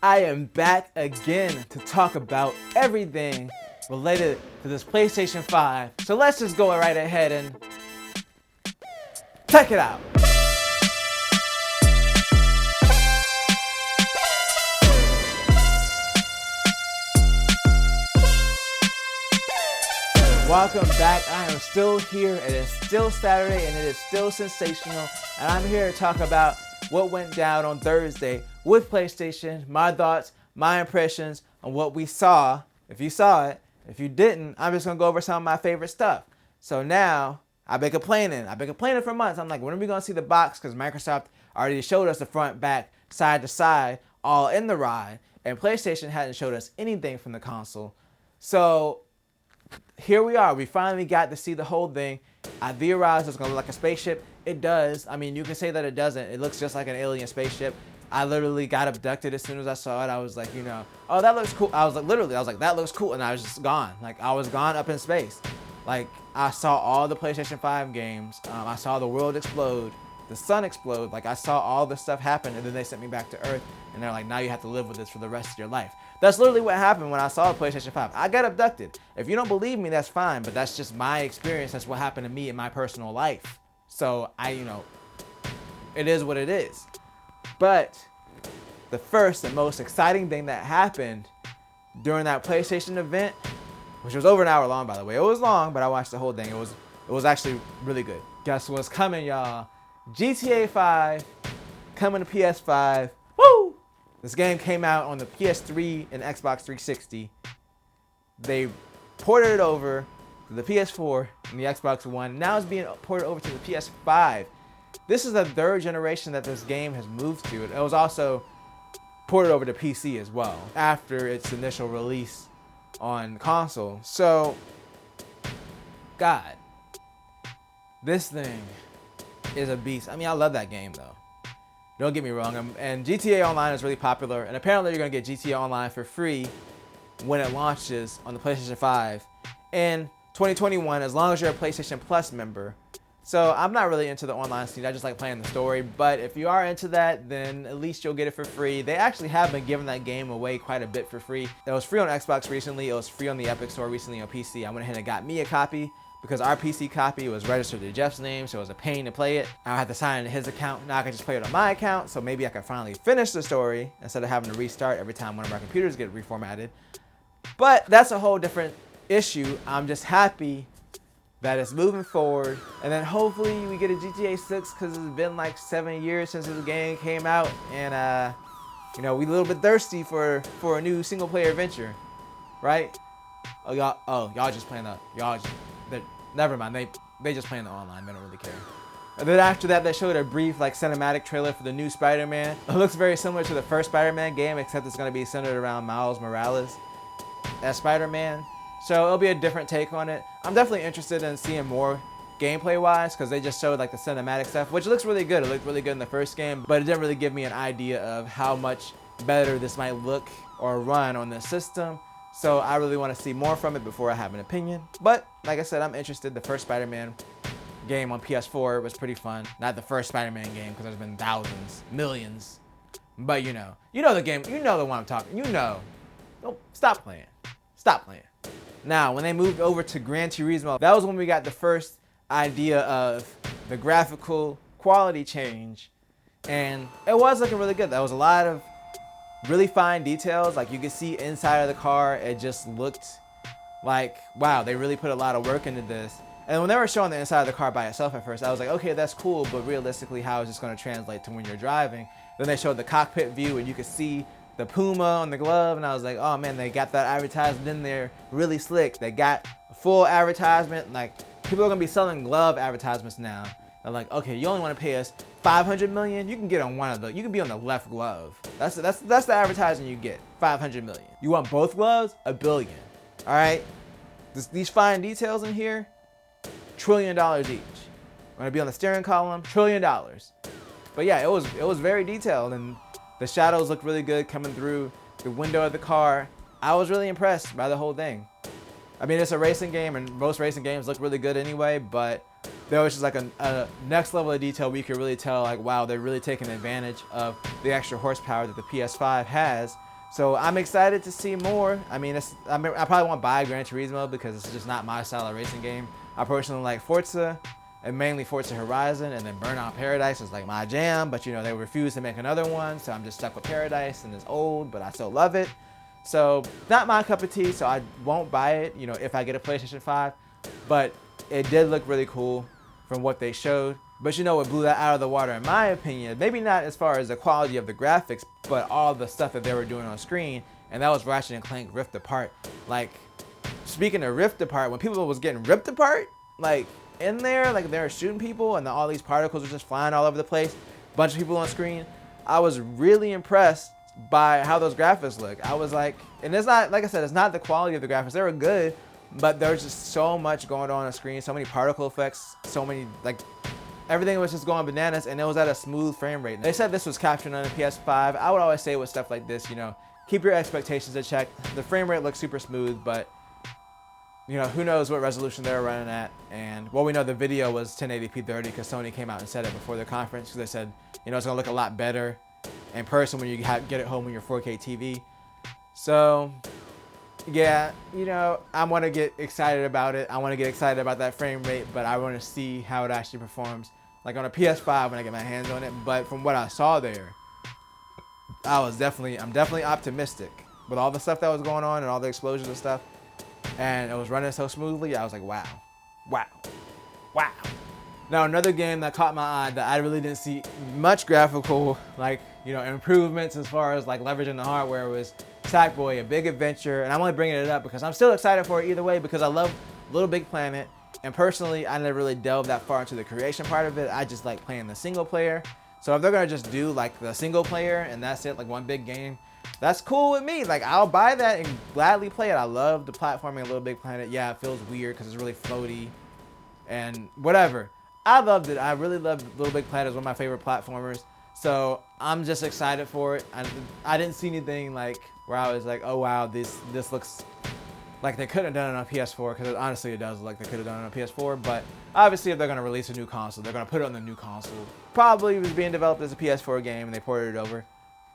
I am back again to talk about everything related to this PlayStation 5. So let's just go right ahead and check it out. Welcome back. I am still here. It is still Saturday and it is still sensational. And I'm here to talk about what went down on Thursday with PlayStation, my thoughts, my impressions on what we saw. If you saw it, if you didn't, I'm just going to go over some of my favorite stuff. So now, I've been complaining for months. I'm like, when are we going to see the box? Because Microsoft already showed us the front, back, side to side, all in the ride. And PlayStation hadn't showed us anything from the console. So here we are. We finally got to see the whole thing. I theorized it's going to look like a spaceship. It does. I mean, you can say that it doesn't. It looks just like an alien spaceship. I literally got abducted as soon as I saw it. I was like, oh, that looks cool. I was like, that looks cool. And I was just gone. Like, I was gone up in space. Like, I saw all the PlayStation 5 games. I saw the world explode, the sun explode. Like, I saw all this stuff happen. And then they sent me back to Earth. And they're like, now you have to live with this for the rest of your life. That's literally what happened when I saw the PlayStation 5. I got abducted. If you don't believe me, that's fine. But that's just my experience. That's what happened to me in my personal life. So, it is what it is. But the first and most exciting thing that happened during that PlayStation event, which was over an hour long, by the way. It was long, but I watched the whole thing. It was actually really good. Guess what's coming, y'all? GTA 5 coming to PS5. Woo! This game came out on the PS3 and Xbox 360. They ported it over to the PS4 and the Xbox One. Now it's being ported over to the PS5. This is the third generation that this game has moved to. It was also ported over to PC as well after its initial release on console. So, God, this thing is a beast. I mean, I love that game though. Don't get me wrong. And GTA Online is really popular. And apparently you're going to get GTA Online for free when it launches on the PlayStation 5 in 2021, as long as you're a PlayStation Plus member. So I'm not really into the online scene. I just like playing the story. But if you are into that, then at least you'll get it for free. They actually have been giving that game away quite a bit for free. It was free on Xbox recently. It was free on the Epic Store recently on PC. I went ahead and got me a copy because our PC copy was registered to Jeff's name, so it was a pain to play it. I had to sign into his account. Now I can just play it on my account, so maybe I can finally finish the story instead of having to restart every time one of our computers get reformatted. But that's a whole different issue. I'm just happy that it's moving forward, and then hopefully we get a GTA 6 because it's been like 7 years since this game came out, and we a little bit thirsty for a new single player adventure, right? Y'all just playing never mind. They just playing the online. They don't really care. And then after that, they showed a brief cinematic trailer for the new Spider-Man. It looks very similar to the first Spider-Man game, except it's gonna be centered around Miles Morales as Spider-Man. So it'll be a different take on it. I'm definitely interested in seeing more gameplay-wise because they just showed the cinematic stuff, which looks really good. It looked really good in the first game, but it didn't really give me an idea of how much better this might look or run on this system. So I really want to see more from it before I have an opinion. But like I said, I'm interested. The first Spider-Man game on PS4 was pretty fun. Not the first Spider-Man game because there's been thousands, millions. But you know the game. You know the one I'm talking. Don't stop playing. Stop playing. Now, when they moved over to Gran Turismo, that was when we got the first idea of the graphical quality change. And it was looking really good. There was a lot of really fine details. Like you could see inside of the car, it just looked like, wow, they really put a lot of work into this. And when they were showing the inside of the car by itself at first, I was like, okay, that's cool, but realistically, how is this going to translate to when you're driving? Then they showed the cockpit view and you could see the Puma on the glove, and I was like, oh man, they got that advertisement in there really slick. They got a full advertisement. Like, people are gonna be selling glove advertisements now. They're like, okay, you only want to pay us $500 million. You can get on one of the. You can be on the left glove. That's the advertising you get. $500 million. You want both gloves? $1 billion. All right. These fine details in here, $1 trillion each. Gonna be on the steering column, $1 trillion. But yeah, it was very detailed, and the shadows looked really good coming through the window of the car. I was really impressed by the whole thing. I mean, it's a racing game, and most racing games look really good anyway, but there was just a next level of detail where you could really tell, wow, they're really taking advantage of the extra horsepower that the PS5 has So I'm excited to see more. I mean, I probably won't buy Gran Turismo because it's just not my style of racing game. I personally like Forza, and mainly Forza Horizon, and then Burnout Paradise is like my jam, but you know, they refuse to make another one, so I'm just stuck with Paradise, and it's old, but I still love it. So not my cup of tea, so I won't buy it, you know, if I get a PlayStation 5, but it did look really cool from what they showed. But you know what blew that out of the water in my opinion, maybe not as far as the quality of the graphics, but all the stuff that they were doing on screen, and that was Ratchet and Clank Rift Apart. Like, speaking of Rift Apart, when people was getting ripped apart, like in there, like they were shooting people and all these particles were just flying all over the place, bunch of people on screen, I was really impressed by how those graphics look. I was like, and it's not, like I said, it's not the quality of the graphics, they were good, but there's just so much going on the screen, so many particle effects, so many, like, everything was just going bananas, and it was at a smooth frame rate. They said this was captured on the PS5. I would always say with stuff like this, you know, keep your expectations in check. The frame rate looks super smooth, but you know, who knows what resolution they were running at. And well, we know the video was 1080p 30 because Sony came out and said it before the conference, because they said, you know, it's gonna look a lot better in person when you get it home on your 4K TV. So yeah, you know, I want to get excited about it. I want to get excited about that frame rate, but I want to see how it actually performs, like on a PS5 when I get my hands on it. But from what I saw there, I'm definitely optimistic with all the stuff that was going on and all the explosions and stuff. And it was running so smoothly, I was like, wow, wow, wow. Now, another game that caught my eye that I really didn't see much graphical, like, you know, improvements as far as like leveraging the hardware was Sackboy: A Big Adventure. And I'm only bringing it up because I'm still excited for it either way, because I love Little Big Planet. And personally, I never really delved that far into the creation part of it. I just like playing the single player. So if they're gonna just do like the single player and that's it, like one big game, that's cool with me. Like, I'll buy that and gladly play it. I love the platforming of Little Big Planet. Yeah, it feels weird because it's really floaty and whatever. I loved it. I really loved Little Big Planet. It's one of my favorite platformers. So I'm just excited for it. I didn't see anything like where I was like, oh wow, this looks like they couldn't have done it on PS4, because honestly it does look like they could have done it on PS4. But obviously if they're going to release a new console, they're going to put it on the new console. Probably was being developed as a PS4 game and they ported it over.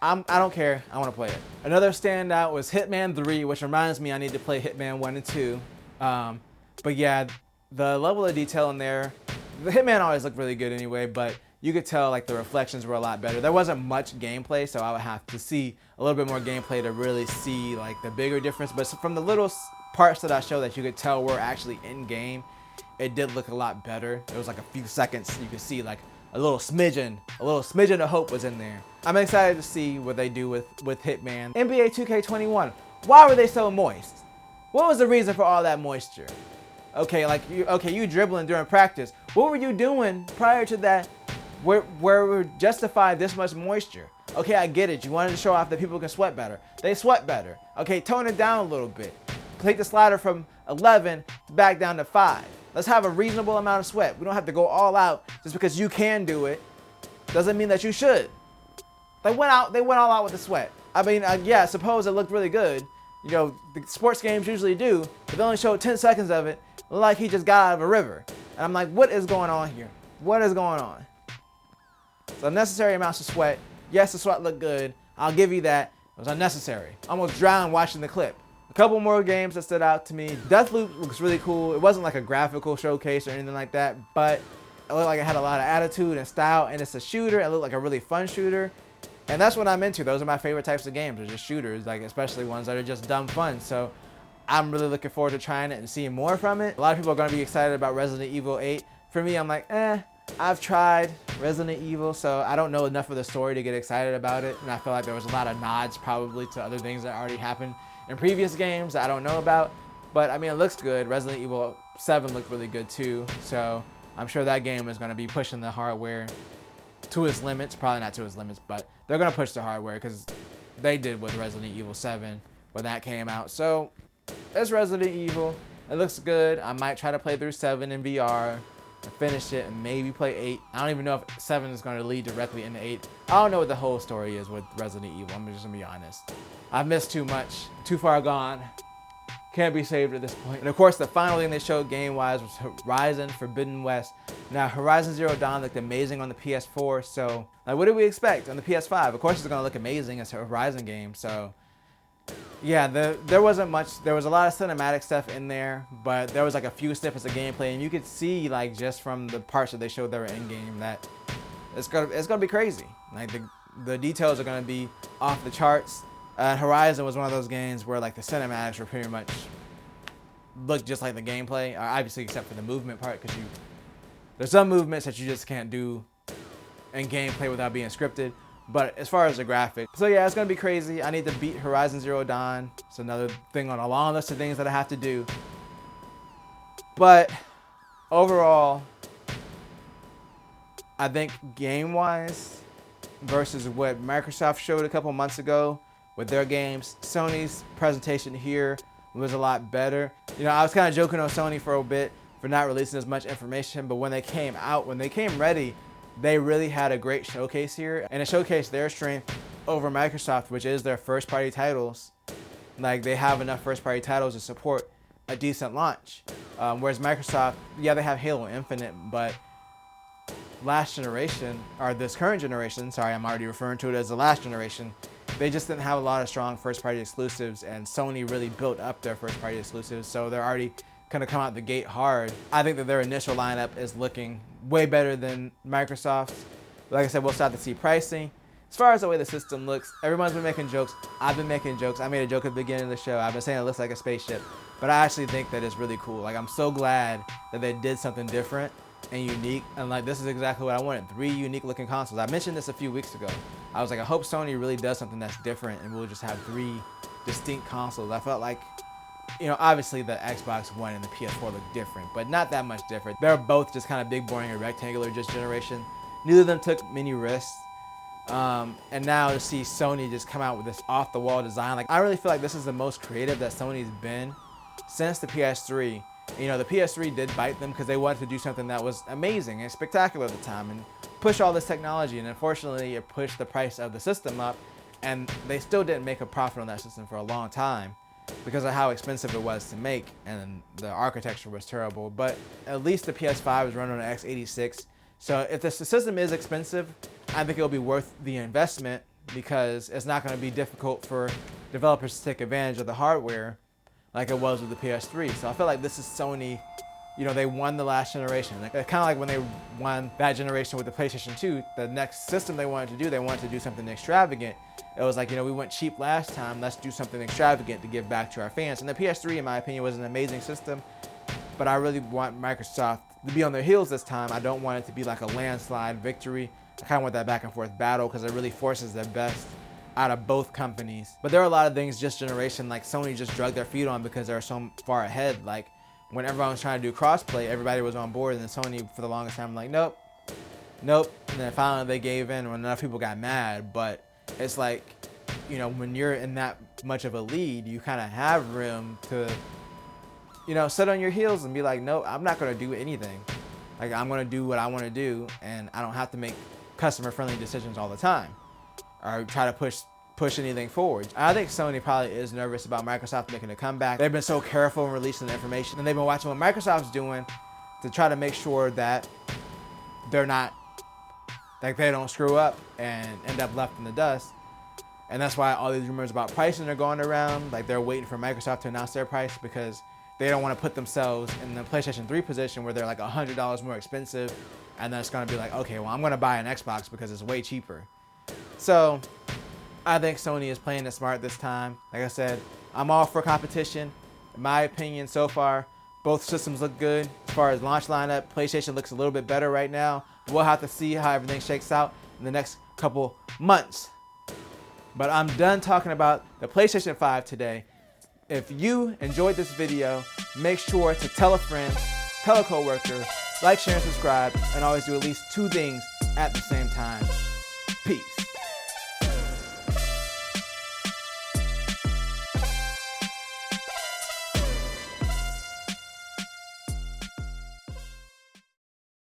I don't care. I want to play it. Another standout was Hitman 3, which reminds me I need to play Hitman 1 and 2. But yeah, the level of detail in there, the Hitman always looked really good anyway, but you could tell like the reflections were a lot better. There wasn't much gameplay, so I would have to see a little bit more gameplay to really see like the bigger difference. But from the little parts that I showed that you could tell were actually in game, it did look a lot better. It was like a few seconds you could see like a little smidgen of hope was in there. I'm excited to see what they do with Hitman. NBA 2K21, why were they so moist? What was the reason for all that moisture? Okay, like you dribbling during practice. What were you doing prior to that where we justify this much moisture? Okay, I get it. You wanted to show off that people can sweat better. They sweat better. Okay, tone it down a little bit. Take the slider from 11 back down to 5. Let's have a reasonable amount of sweat. We don't have to go all out just because you can do it. Doesn't mean that you should. They went all out with the sweat. I mean, yeah, I suppose it looked really good. You know, the sports games usually do, but they only showed 10 seconds of it. Like he just got out of a river. And I'm like, what is going on here? What is going on? So unnecessary amounts of sweat. Yes, the sweat looked good. I'll give you that. It was unnecessary. I almost drowned watching the clip. A couple more games that stood out to me. Deathloop looks really cool. It wasn't like a graphical showcase or anything like that, but it looked like it had a lot of attitude and style, and it's a shooter. It looked like a really fun shooter. And that's what I'm into. Those are my favorite types of games. They're just shooters, like especially ones that are just dumb fun. So I'm really looking forward to trying it and seeing more from it. A lot of people are going to be excited about Resident Evil 8. For me, I'm like, I've tried Resident Evil, so I don't know enough of the story to get excited about it. And I feel like there was a lot of nods probably to other things that already happened in previous games that I don't know about. But I mean, it looks good. Resident Evil 7 looked really good too. So I'm sure that game is going to be pushing the hardware to its limits. Probably not to its limits, but they're going to push the hardware because they did with Resident Evil 7 when that came out. So it's Resident Evil. It looks good. I might try to play through 7 in VR and finish it and maybe play 8. I don't even know if 7 is going to lead directly into 8. I don't know what the whole story is with Resident Evil. I'm just going to be honest. I've missed too much. Too far gone. Can't be saved at this point. And of course, the final thing they showed game-wise was Horizon Forbidden West. Now, Horizon Zero Dawn looked amazing on the PS4, so like, what do we expect on the PS5? Of course, it's going to look amazing. It's a Horizon game, so Yeah, there wasn't much. There was a lot of cinematic stuff in there, but there was like a few snippets of gameplay, and you could see like just from the parts that they showed that were in game that it's gonna be crazy. Like the details are gonna be off the charts. Horizon was one of those games where like the cinematics were pretty much looked just like the gameplay, obviously except for the movement part, because there's some movements that you just can't do in gameplay without being scripted. But as far as the graphics, so yeah, it's gonna be crazy. I need to beat Horizon Zero Dawn. It's another thing on a long list of things that I have to do. But overall, I think game-wise versus what Microsoft showed a couple months ago with their games, Sony's presentation here was a lot better. You know, I was kind of joking on Sony for a bit for not releasing as much information, but when they came out, when they came ready, they really had a great showcase here, and it showcased their strength over Microsoft, which is their first-party titles. Like, they have enough first-party titles to support a decent launch. Whereas Microsoft, yeah, they have Halo Infinite, but last generation, or this current generation, sorry, I'm already referring to it as the last generation, they just didn't have a lot of strong first-party exclusives, and Sony really built up their first-party exclusives, so they're already going to come out the gate hard. I think that their initial lineup is looking way better than Microsoft's. Like I said, we'll start to see pricing. As far as the way the system looks, everyone's been making jokes. I've been making jokes. I made a joke at the beginning of the show. I've been saying it looks like a spaceship, but I actually think that it's really cool. Like, I'm so glad that they did something different and unique, and like, this is exactly what I wanted. 3 unique looking consoles. I mentioned this a few weeks ago. I was like, I hope Sony really does something that's different and we'll just have 3 distinct consoles. I felt like, you know, obviously the Xbox One and the PS4 look different, but not that much different. They're both just kind of big, boring, and rectangular just generation. Neither of them took many risks. And now to see Sony just come out with this off-the-wall design, like, I really feel like this is the most creative that Sony's been since the PS3. You know, the PS3 did bite them because they wanted to do something that was amazing and spectacular at the time and push all this technology, and unfortunately it pushed the price of the system up, and they still didn't make a profit on that system for a long time because of how expensive it was to make, and the architecture was terrible. But at least the PS5 is running on an x86, so if the system is expensive, I think it'll be worth the investment because it's not going to be difficult for developers to take advantage of the hardware like it was with the PS3. So I feel like this is Sony, you know, they won the last generation. Like, kind of like when they won that generation with the PlayStation 2, the next system they wanted to do something extravagant. It was like, you know, we went cheap last time, let's do something extravagant to give back to our fans. And the PS3, in my opinion, was an amazing system, but I really want Microsoft to be on their heels this time. I don't want it to be like a landslide victory. I kind of want that back and forth battle because it really forces their best out of both companies. But there are a lot of things this generation, like, Sony just drug their feet on because they're so far ahead. Like, when everyone was trying to do crossplay, everybody was on board, and then Sony, for the longest time, like, nope. And then finally they gave in when enough people got mad. But it's like, you know, when you're in that much of a lead, you kind of have room to, you know, sit on your heels and be like, no, I'm not going to do anything. Like, I'm going to do what I want to do, and I don't have to make customer-friendly decisions all the time or try to push anything forward. I think Sony probably is nervous about Microsoft making a comeback. They've been so careful in releasing the information, and they've been watching what Microsoft's doing to try to make sure that they're not, like, they don't screw up and end up left in the dust. And that's why all these rumors about pricing are going around. Like, they're waiting for Microsoft to announce their price because they don't want to put themselves in the PlayStation 3 position where they're like $100 more expensive, and then it's going to be like, okay, well, I'm going to buy an Xbox because it's way cheaper. So I think Sony is playing it smart this time. Like I said, I'm all for competition. In my opinion, so far, both systems look good. As far as launch lineup, PlayStation looks a little bit better right now. We'll have to see how everything shakes out in the next couple months. But I'm done talking about the PlayStation 5 today. If you enjoyed this video, make sure to tell a friend, tell a coworker, like, share, and subscribe, and always do at least 2 things at the same time. Peace.